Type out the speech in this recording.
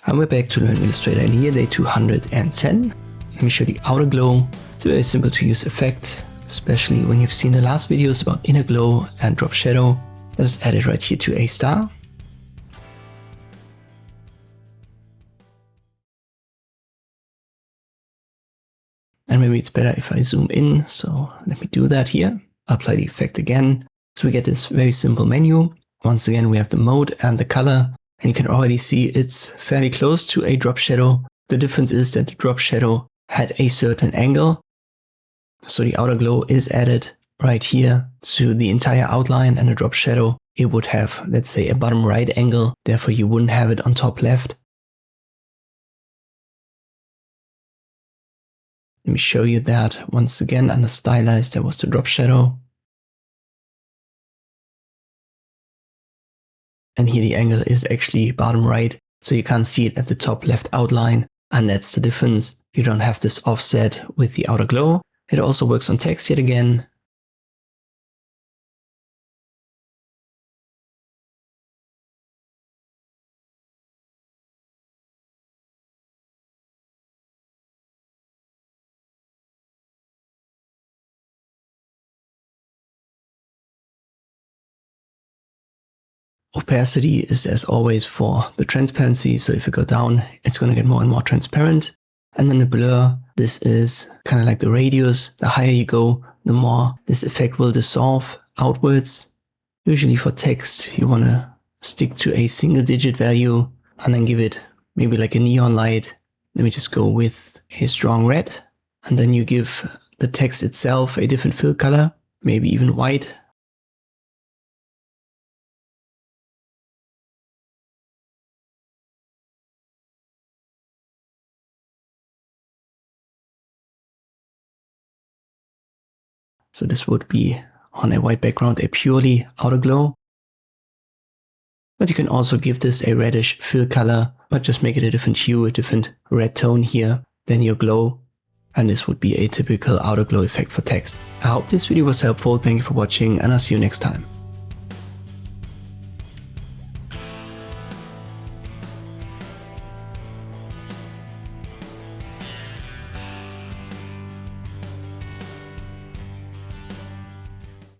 And we're back to learn Illustrator, and here day 210. Let me show the outer glow. It's a very simple to use effect, especially when you've seen the last videos about inner glow and drop shadow. Let's add it right here to a star. And maybe it's better if I zoom in, so let me do that here. Apply the effect again. So we get this very simple menu. Once again, we have the mode and the color. And you can already see it's fairly close to a drop shadow. The difference is that the drop shadow had a certain angle. So the outer glow is added right here to the entire outline, and the drop shadow, it would have, let's say, a bottom right angle. Therefore, you wouldn't have it on top left. Let me show you that once again. Under stylize, there was the drop shadow. And here the angle is actually bottom right, so you can't see it at the top left outline. And that's the difference. You don't have this offset with the outer glow. It also works on text yet again. Opacity is as always for the transparency, so if you go down, it's going to get more and more transparent. And then the blur, this is kind of like the radius. The higher you go, the more this effect will dissolve outwards. Usually for text, you want to stick to a single digit value and then give it maybe like a neon light. Let me just go with a strong red. And then you give the text itself a different fill color, maybe even white. So this would be on a white background, a purely outer glow. But you can also give this a reddish fill color, but just make it a different hue, a different red tone here than your glow. And this would be a typical outer glow effect for text. I hope this video was helpful. Thank you for watching, and I'll see you next time.